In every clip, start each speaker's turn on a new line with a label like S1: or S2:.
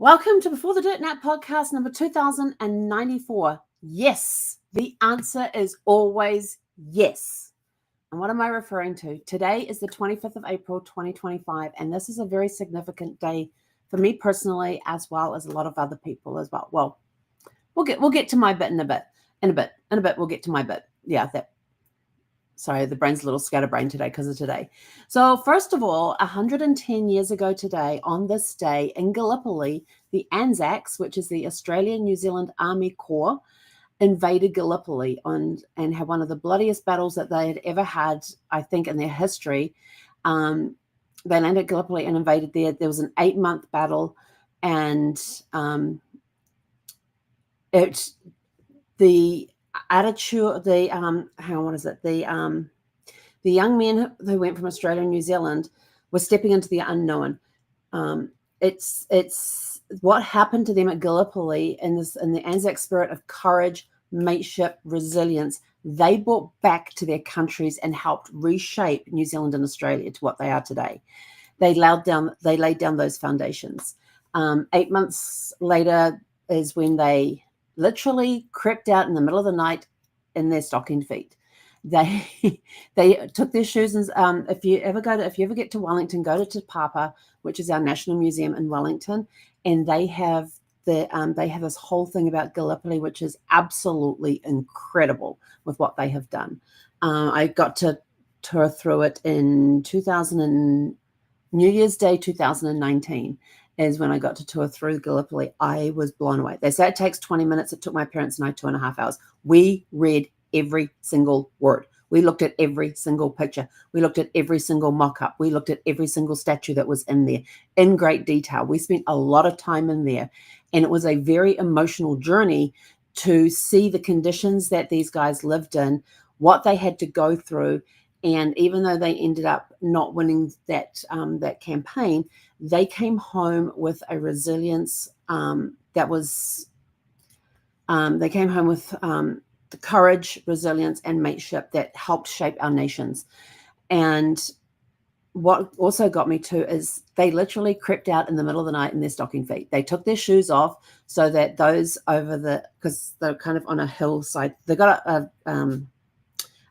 S1: Welcome to Before the Dirt Nap podcast number 2094. Yes, the answer is always yes. And what am I referring to? Today is the 25th of April, 2025, and this is a very significant day for me personally, as well as a lot of other people as well. Well, we'll get to my bit in a bit. In a bit, we'll get to my bit. Yeah, sorry, the brain's a little scatterbrained today because of today. So first of all, 110 years ago today, on this day in Gallipoli, the Anzacs, which is the Australian New Zealand Army Corps, invaded Gallipoli and had one of the bloodiest battles that they had ever had, I think, in their history. They landed at Gallipoli and invaded there. There was an 8-month battle, and the attitude, the young men who went from Australia and New Zealand were stepping into the unknown. It's what happened to them at Gallipoli in the Anzac spirit of courage, mateship, resilience. They brought back to their countries and helped reshape New Zealand and Australia to what they are today. They laid down those foundations. 8 months later is when they literally crept out in the middle of the night in their stocking feet. They took their shoes, and if you ever get to Wellington, go to Te Papa, which is our national museum in Wellington, and they have this whole thing about Gallipoli, which is absolutely incredible with what they have done. I got to tour through it in New Year's Day 2019 is when I got to tour through Gallipoli. I was blown away. They say it takes 20 minutes. It took my parents and I 2.5 hours. We read every single word. We looked at every single picture. We looked at every single mock-up. We looked at every single statue that was in there in great detail. We spent a lot of time in there, and it was a very emotional journey to see the conditions that these guys lived in, what they had to go through. And even though they ended up not winning that campaign, they came home with a resilience they came home with the courage, resilience, and mateship that helped shape our nations. And what also got me to is they literally crept out in the middle of the night in their stocking feet. They took their shoes off so that those because they're kind of on a hillside, they got a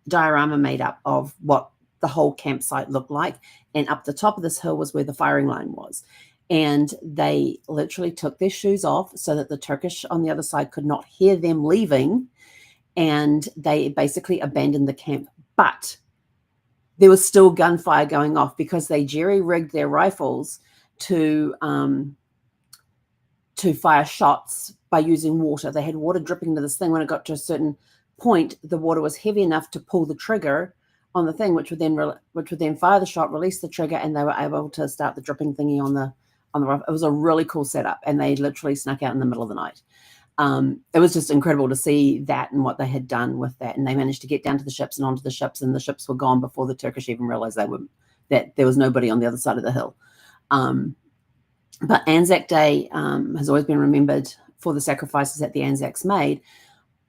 S1: diorama made up of what the whole campsite looked like, and up the top of this hill was where the firing line was, and they literally took their shoes off so that the Turkish on the other side could not hear them leaving, and they basically abandoned the camp. But there was still gunfire going off because they jerry-rigged their rifles to fire shots by using water. They had water dripping into this thing. When it got to a certain point, the water was heavy enough to pull the trigger on the thing, which would then fire the shot, release the trigger, and they were able to start the dripping thingy on the rifle. It was a really cool setup, and they literally snuck out in the middle of the night. It was just incredible to see that and what they had done with that, and they managed to get down to the ships and onto the ships, and the ships were gone before the Turkish even realized that there was nobody on the other side of the hill. But Anzac Day has always been remembered for the sacrifices that the Anzacs made.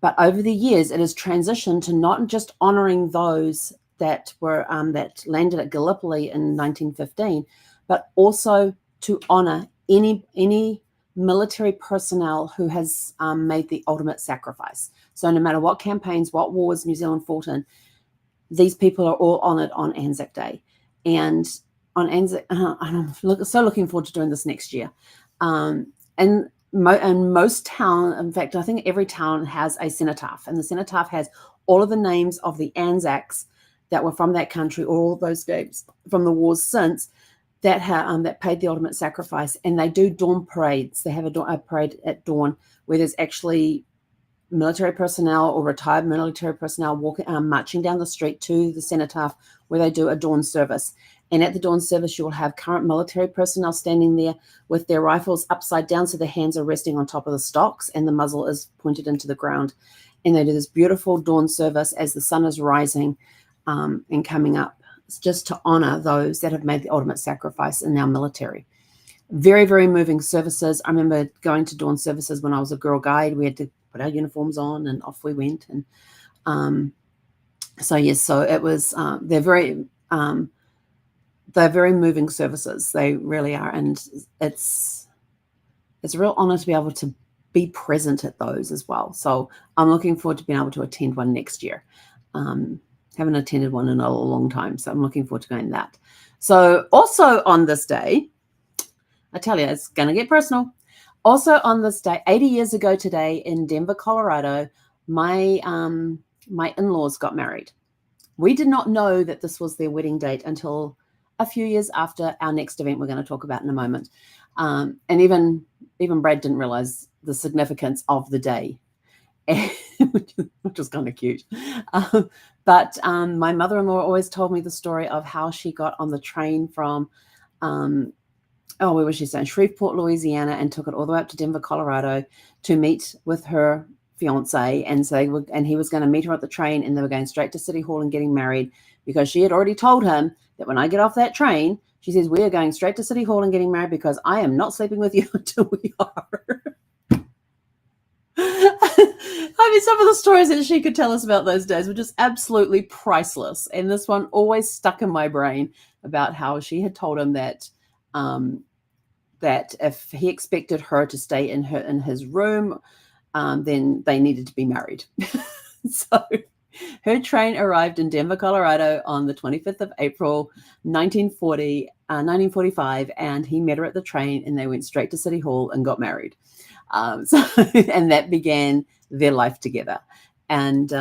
S1: But over the years, it has transitioned to not just honoring those that were that landed at Gallipoli in 1915, but also to honor any military personnel who has made the ultimate sacrifice. So no matter what campaigns, what wars New Zealand fought in, these people are all honored on Anzac Day. And on Anzac, I'm so looking forward to doing this next year. And most town, in fact, I think every town has a cenotaph, and the cenotaph has all of the names of the Anzacs that were from that country, all of those names from the wars since that paid the ultimate sacrifice. And they do dawn parades. They have a parade at dawn where there's actually military personnel or retired military personnel marching down the street to the cenotaph, where they do a dawn service. And at the dawn service, you will have current military personnel standing there with their rifles upside down, so their hands are resting on top of the stocks and the muzzle is pointed into the ground. And they do this beautiful dawn service as the sun is rising and coming up, just to honor those that have made the ultimate sacrifice in our military. Very, very moving services. I remember going to dawn services when I was a Girl Guide. We had to put our uniforms on and off we went. And so it was, they're very moving services. They really are. And it's it's a real honor to be able to be present at those as well. So I'm looking forward to being able to attend one next year. Haven't attended one in a long time, so I'm looking forward to going to that. So also on this day, I tell you, it's going to get personal. Also on this day, 80 years ago today in Denver, Colorado, my in-laws got married. We did not know that this was their wedding date until a few years after our next event we're going to talk about in a moment. And even Brad didn't realize the significance of the day, which was kind of cute. But my mother-in-law always told me the story of how she got on the train from, where was she saying? Shreveport, Louisiana, and took it all the way up to Denver, Colorado to meet with her fiance, and he was going to meet her at the train, and they were going straight to City Hall and getting married, because she had already told him that when I get off that train, she says, we are going straight to City Hall and getting married, because I am not sleeping with you until we are. I mean, some of the stories that she could tell us about those days were just absolutely priceless, and this one always stuck in my brain about how she had told him that that if he expected her to stay in his room, then they needed to be married. So her train arrived in Denver, Colorado on the 25th of April, 1945, and he met her at the train, and they went straight to City Hall and got married. And that began their life together. And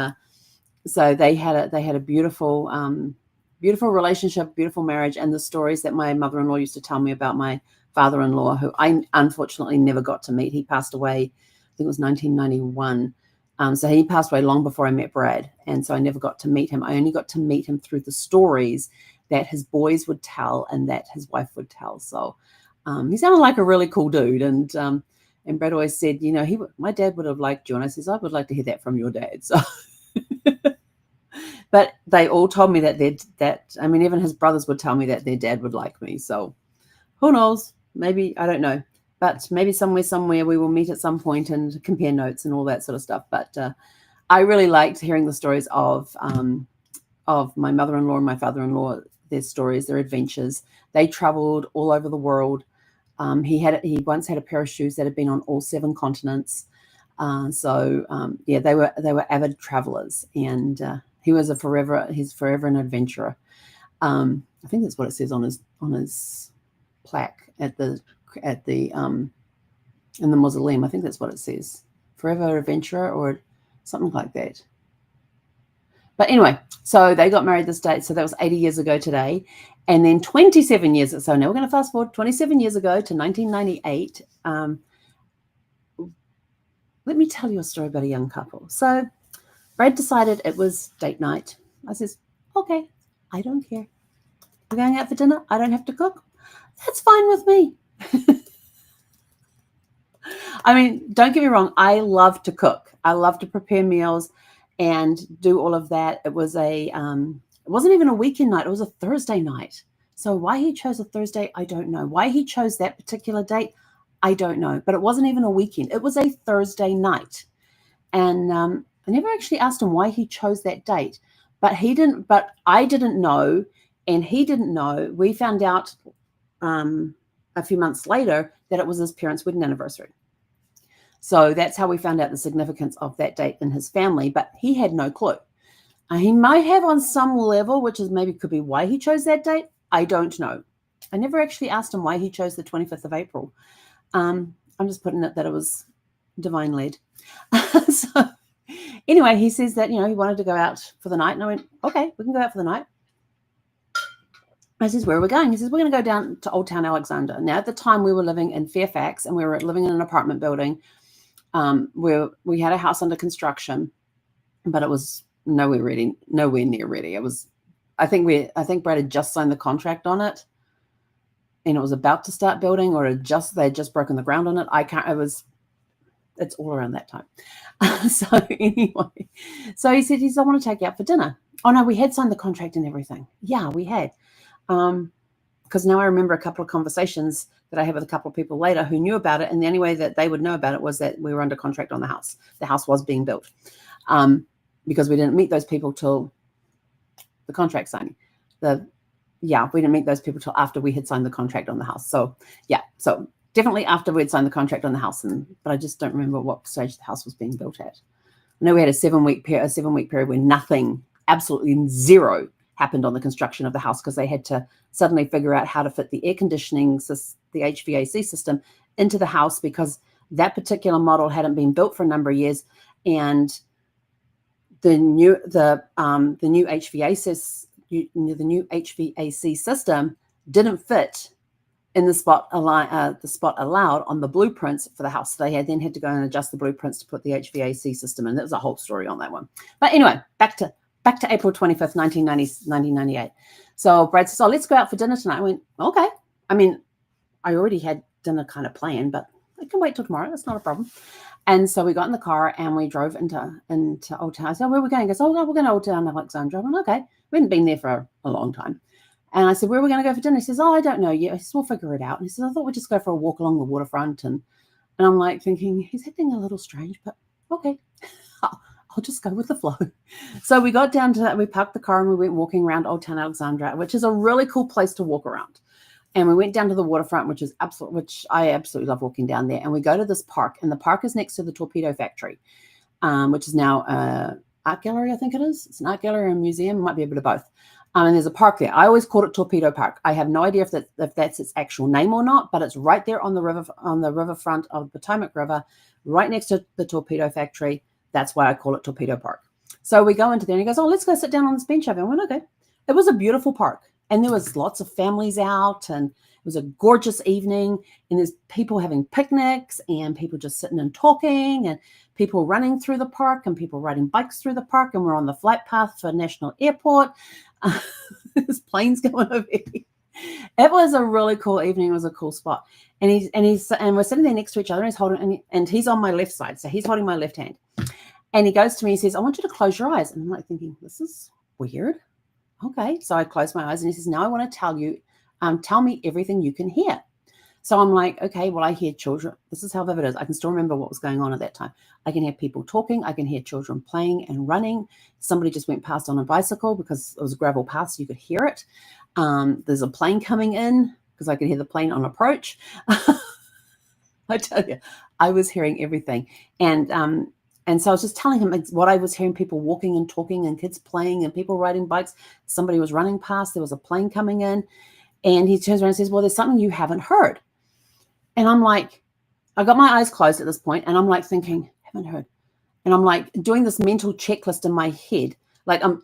S1: so they had a beautiful, beautiful relationship, beautiful marriage. And the stories that my mother-in-law used to tell me about my father-in-law, who I unfortunately never got to meet. He passed away, I think it was 1991. So he passed away long before I met Brad. And so I never got to meet him. I only got to meet him through the stories that his boys would tell and that his wife would tell. So he sounded like a really cool dude. And Brad always said, my dad would have liked you. And I says, I would like to hear that from your dad. So, but they all told me that even his brothers would tell me that their dad would like me. So who knows? Maybe, I don't know. But maybe somewhere we will meet at some point and compare notes and all that sort of stuff. But I really liked hearing the stories of my mother-in-law and my father-in-law, their stories, their adventures. They traveled all over the world. He once had a pair of shoes that had been on all 7 continents. They were avid travelers, and he's forever an adventurer. I think that's what it says on his plaque in the mausoleum. I think that's what it says, forever adventurer or something like that. But anyway, so they got married this date. So that was 80 years ago today. And then 27 years. So now we're going to fast forward 27 years ago to 1998. Let me tell you a story about a young couple. So Brad decided it was date night. I says, okay, I don't care. We're going out for dinner. I don't have to cook. That's fine with me. I mean, don't get me wrong. I love to cook. I love to prepare meals and do all of that. It was it wasn't even a weekend night. It was a Thursday night. So why he chose a Thursday, I don't know. Why he chose that particular date, I don't know. But it wasn't even a weekend. It was a Thursday night. And I never actually asked him why he chose that date. But I didn't know, and he didn't know. We found out a few months later that it was his parents' wedding anniversary. So that's how we found out the significance of that date in his family, but he had no clue. He might have on some level, which is maybe could be why he chose that date. I don't know. I never actually asked him why he chose the 25th of April. I'm just putting it that it was divine led. So anyway, he says that, he wanted to go out for the night. And I went, okay, we can go out for the night. I says, where are we going? He says, we're going to go down to Old Town Alexander. Now, at the time, we were living in Fairfax, and we were living in an apartment building where we had a house under construction, but it was nowhere near ready. It was, I think Brad had just signed the contract on it, and it was about to start building, or they had just broken the ground on it. It's all around that time. So anyway, so he said, I want to take you out for dinner. Oh no, we had signed the contract and everything. Yeah, we had. Because now I remember a couple of conversations that I had with a couple of people later who knew about it. And the only way that they would know about it was that we were under contract on the house. The house was being built. Because we didn't meet those people till the contract signing. We didn't meet those people till after we had signed the contract on the house. So yeah, so definitely after we'd signed the contract on the house, but I just don't remember what stage the house was being built at. I know we had a 7-week period where nothing, absolutely zero, happened on the construction of the house because they had to suddenly figure out how to fit the air conditioning, the HVAC system into the house because that particular model hadn't been built for a number of years, and the new HVAC system didn't fit in the spot allowed on the blueprints for the house. So they then had to go and adjust the blueprints to put the HVAC system in. There was a whole story on that one. But anyway, back to April 25th, 1998. So Brad says, let's go out for dinner tonight. I went, okay. I mean, I already had dinner kind of planned, but I can wait till tomorrow. That's not a problem. And so we got in the car and we drove into Old Town. I said, where are we going? He goes, we're going to Old Town Alexandra. I went, okay. We hadn't been there for a long time. And I said, where are we going to go for dinner? He says, I don't know yet. I said, we'll figure it out. And he says, I thought we'd just go for a walk along the waterfront. And I'm like thinking, he's acting a little strange, but okay, I'll just go with the flow. So we got down to that. We parked the car and we went walking around Old Town Alexandra, which is a really cool place to walk around. And we went down to the waterfront, which I absolutely love walking down there. And we go to this park, and the park is next to the torpedo factory, which is now an art gallery, I think it is. It's an art gallery and museum. It might be a bit of both. And there's a park there. I always called it Torpedo Park. I have no idea if that's its actual name or not, but it's right there on the riverfront of the Potomac River, right next to the torpedo factory. That's why I call it Torpedo Park. So we go into there and he goes, let's go sit down on this bench over. I went, okay. It was a beautiful park. And there was lots of families out, and it was a gorgeous evening, and there's people having picnics and people just sitting and talking and people running through the park and people riding bikes through the park. And we're on the flight path for National Airport. There's planes going over here. It was a really cool evening. It was a cool spot. And we're sitting there next to each other, and he's on my left side. So he's holding my left hand. And he goes to me, he says, I want you to close your eyes. And I'm like thinking, this is weird. Okay. So I close my eyes and he says, now I want to tell you, tell me everything you can hear. So I'm like, okay, well, I hear children. This is how vivid it is. I can still remember what was going on at that time. I can hear people talking. I can hear children playing and running. Somebody just went past on a bicycle because it was a gravel path, so you could hear it. There's a plane coming in because I could hear the plane on approach. I tell you, I was hearing everything. And so I was just telling him what I was hearing, people walking and talking and kids playing and people riding bikes. Somebody was running past. There was a plane coming in. And he turns around and says, well, there's something you haven't heard. And I'm like, I got my eyes closed at this point, and I'm like thinking, haven't heard. And I'm like doing this mental checklist in my head. I'm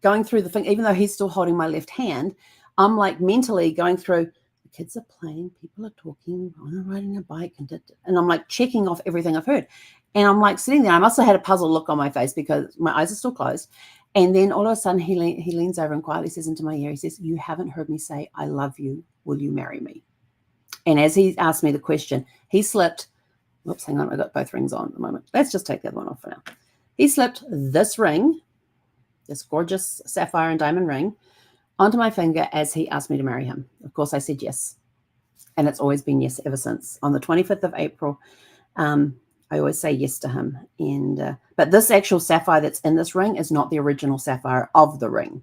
S1: going through the thing, even though he's still holding my left hand, I'm like mentally going through, the kids are playing, people are talking, I'm riding a bike, and I'm like checking off everything I've heard. And I'm like sitting there. I must have had a puzzled look on my face because my eyes are still closed. And then all of a sudden he leans over and quietly says into my ear, he says, you haven't heard me say, I love you. Will you marry me? And as he asked me the question, he slipped, whoops, hang on, I got both rings on at the moment. Let's just take the other one off for now. He slipped this ring, this gorgeous sapphire and diamond ring, onto my finger as he asked me to marry him. Of course, I said yes. And it's always been yes ever since. On the 25th of April, I always say yes to him. But this actual sapphire that's in this ring is not the original sapphire of the ring.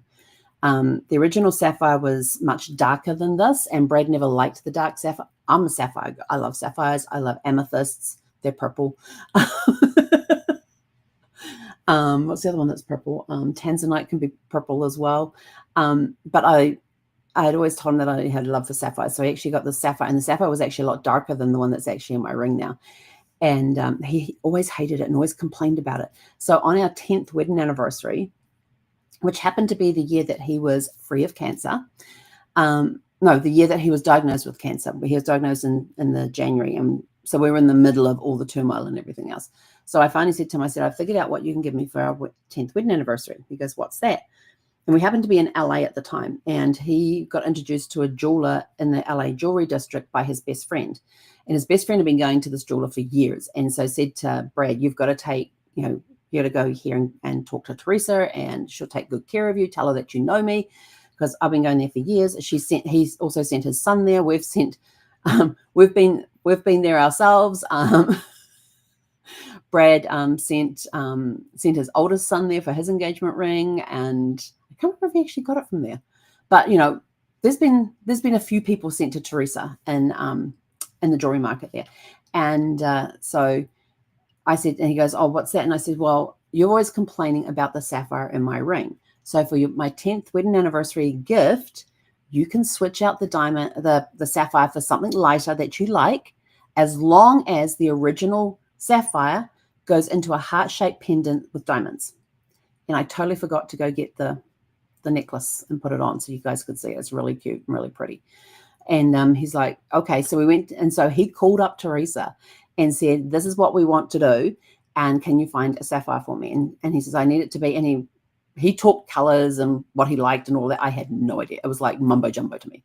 S1: The original sapphire was much darker than this, and Brad never liked the dark sapphire. I'm a sapphire. I love sapphires. I love amethysts. They're purple. What's the other one that's purple? Tanzanite can be purple as well. But I had always told him that I had a love for sapphire. So I actually got the sapphire, and the sapphire was actually a lot darker than the one that's actually in my ring now. And he always hated it and always complained about it. So on our 10th wedding anniversary, which happened to be the year that he was free of cancer, the year that he was diagnosed with cancer. He was diagnosed in the January. And so we were in the middle of all the turmoil and everything else. So I finally said to him, I said, I figured out what you can give me for our 10th wedding anniversary. He goes, what's that? And we happened to be in LA at the time. And he got introduced to a jeweler in the LA jewelry district by his best friend. And his best friend had been going to this jeweler for years. And so said to Brad, you've got to you got to go here and talk to Teresa, and she'll take good care of you. Tell her that you know me, because I've been going there for years. He's also sent his son there. We've been there ourselves. Brad sent his oldest son there for his engagement ring, and I can't remember if he actually got it from there. But there's been a few people sent to Teresa in the jewelry market there, and so I said, and he goes, "Oh, what's that?" And I said, "Well, you're always complaining about the sapphire in my ring. So for my 10th wedding anniversary gift, you can switch out the diamond, the sapphire for something lighter that you like, as long as the original sapphire goes into a heart-shaped pendant with diamonds." And I totally forgot to go get the necklace and put it on so you guys could see it. It's really cute and really pretty. And he's like, okay. So we went, and so he called up Teresa and said, "This is what we want to do, and can you find a sapphire for me?" And he says, "I need it to be," and he talked colors and what he liked and all that. I had no idea. It was like mumbo jumbo to me.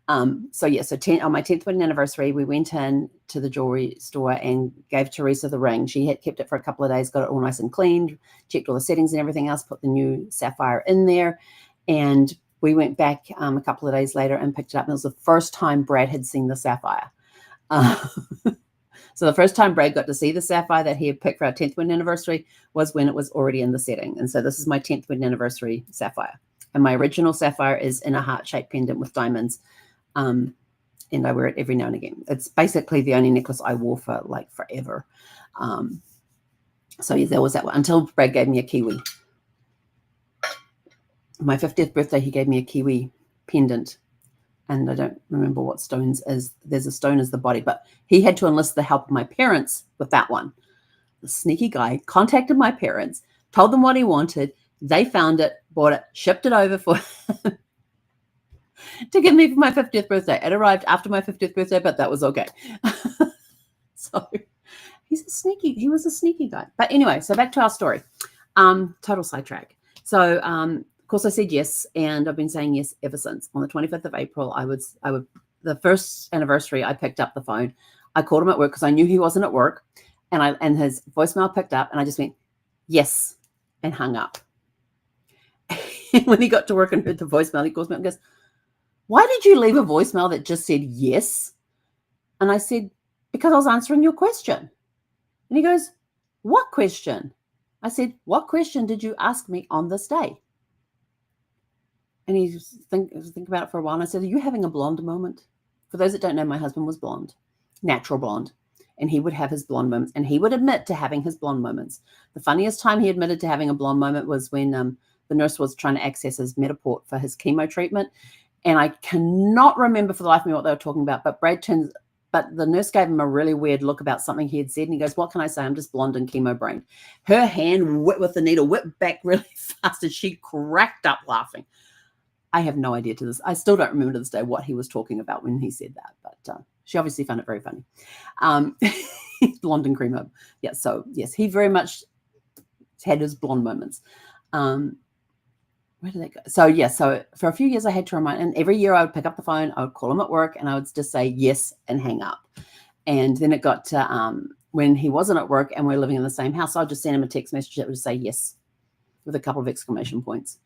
S1: So on my 10th wedding anniversary, we went in to the jewelry store and gave Teresa the ring. She had kept it for a couple of days, got it all nice and cleaned, checked all the settings and everything else, put the new sapphire in there. And we went back a couple of days later and picked it up. And it was the first time Brad had seen the sapphire. So the first time Brad got to see the sapphire that he had picked for our 10th wedding anniversary was when it was already in the setting. And so this is my 10th wedding anniversary sapphire. And my original sapphire is in a heart-shaped pendant with diamonds. And I wear it every now and again. It's basically the only necklace I wore for like forever. So yeah, there was that one until Brad gave me a kiwi. My 50th birthday, he gave me a kiwi pendant. And I don't remember what stones is. There's a stone as the body, but he had to enlist the help of my parents with that one. The sneaky guy contacted my parents, told them what he wanted. They found it, bought it, shipped it over for to give me for my 50th birthday. It arrived after my 50th birthday, but that was okay. So he was a sneaky guy. But anyway, so back to our story. Total sidetrack. So of course I said yes, and I've been saying yes ever since. On the 25th of April, I would the first anniversary, I picked up the phone. I called him at work because I knew he wasn't at work, and his voicemail picked up, and I just went yes and hung up. When he got to work and heard the voicemail, he calls me up and goes, "Why did you leave a voicemail that just said yes?" And I said, "Because I was answering your question." And he goes, "What question?" I said, "What question did you ask me on this day?" And he think about it for a while. And I said, "Are you having a blonde moment?" For those that don't know, my husband was blonde, natural blonde. And he would have his blonde moments. And he would admit to having his blonde moments. The funniest time he admitted to having a blonde moment was when the nurse was trying to access his Metaport for his chemo treatment. And I cannot remember for the life of me what they were talking about. But the nurse gave him a really weird look about something he had said. And he goes, "What can I say? I'm just blonde and chemo brain." Her hand with the needle whipped back really fast and she cracked up laughing. I have no idea to this. I still don't remember to this day what he was talking about when he said that. But she obviously found it very funny. Blonde and chemo. Yeah, so yes, he very much had his blonde moments. Where did that go? So yeah, so for a few years I had to remind, and every year I would pick up the phone, I would call him at work, and I would just say yes and hang up. And then it got to when he wasn't at work and we were living in the same house, I'd just send him a text message that would say yes with a couple of exclamation points.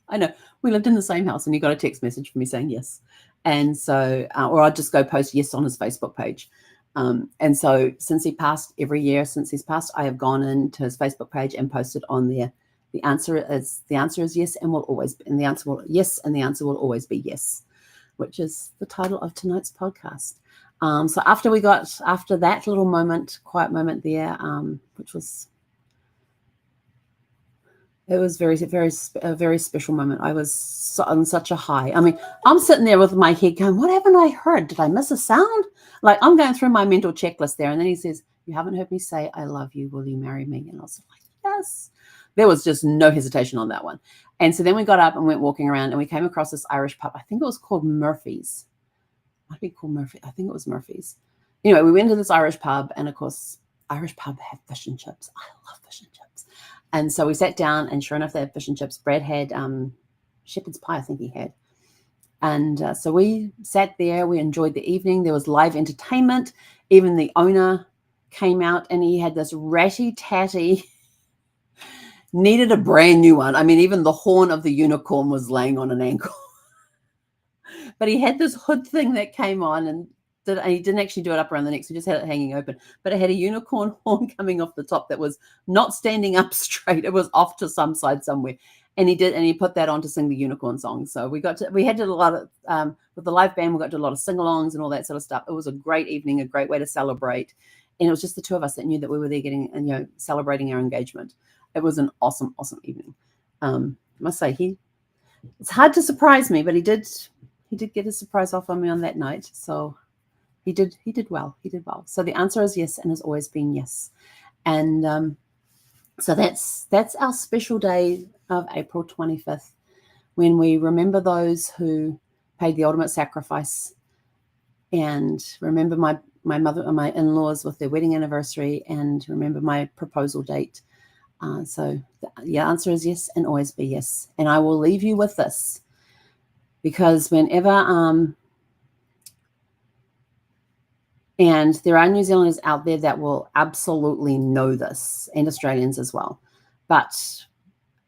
S1: I know, we lived in the same house and he got a text message from me saying yes. And so, or I'd just go post yes on his Facebook page. And so since he passed, every year since he's passed, I have gone into his Facebook page and posted on there. The answer is yes, and will always be, and the answer will always be yes, which is the title of tonight's podcast. So after that little moment, quiet moment there, which was, it was a very special moment. I was on such a high. I mean, I'm sitting there with my head going, "What haven't I heard? Did I miss a sound?" Like I'm going through my mental checklist there, and then he says, "You haven't heard me say I love you. Will you marry me?" And I was like, "Yes." There was just no hesitation on that one. And so then we got up and went walking around, and we came across this Irish pub. I think it was called Murphy's. Might be called Murphy. I think it was Murphy's. Anyway, we went to this Irish pub, and of course, Irish pub have fish and chips. I love fish and chips. And so we sat down, and sure enough, they had fish and chips. Brad had shepherd's pie, I think he had. And so we sat there. We enjoyed the evening. There was live entertainment. Even the owner came out, and he had this ratty-tatty, needed a brand new one. I mean, even the horn of the unicorn was laying on an ankle. But he had this hood thing that came on, and he didn't actually do it up around the neck, so he just had it hanging open. But it had a unicorn horn coming off the top that was not standing up straight. It was off to some side somewhere. And he did, and he put that on to sing the unicorn song. So we had a lot of, with the live band, we got to a lot of sing-alongs and all that sort of stuff. It was a great evening, a great way to celebrate. And it was just the two of us that knew that we were there celebrating our engagement. It was an awesome, awesome evening. I must say, it's hard to surprise me, but he did get a surprise off on me on that night. So he did well. He did well. So the answer is yes, and has always been yes. And so that's our special day of April 25th, when we remember those who paid the ultimate sacrifice, and remember my mother and my in-laws with their wedding anniversary, and remember my proposal date. So the answer is yes, and always be yes. And I will leave you with this, because whenever and there are New Zealanders out there that will absolutely know this, and Australians as well. But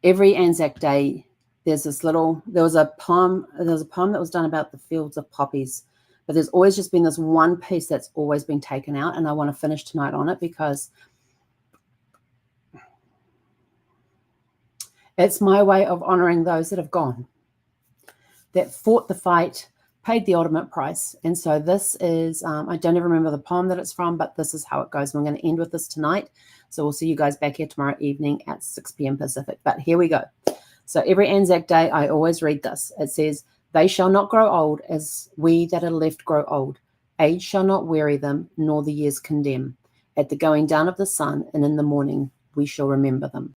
S1: every Anzac Day, there was a poem that was done about the fields of poppies. But there's always just been this one piece that's always been taken out, and I want to finish tonight on it, because it's my way of honoring those that have gone, that fought the fight, paid the ultimate price. And so this is, I don't even remember the poem that it's from, but this is how it goes. And I'm going to end with this tonight. So we'll see you guys back here tomorrow evening at 6 p.m. Pacific. But here we go. So every Anzac Day, I always read this. It says, "They shall not grow old as we that are left grow old. Age shall not weary them, nor the years condemn. At the going down of the sun and in the morning, we shall remember them."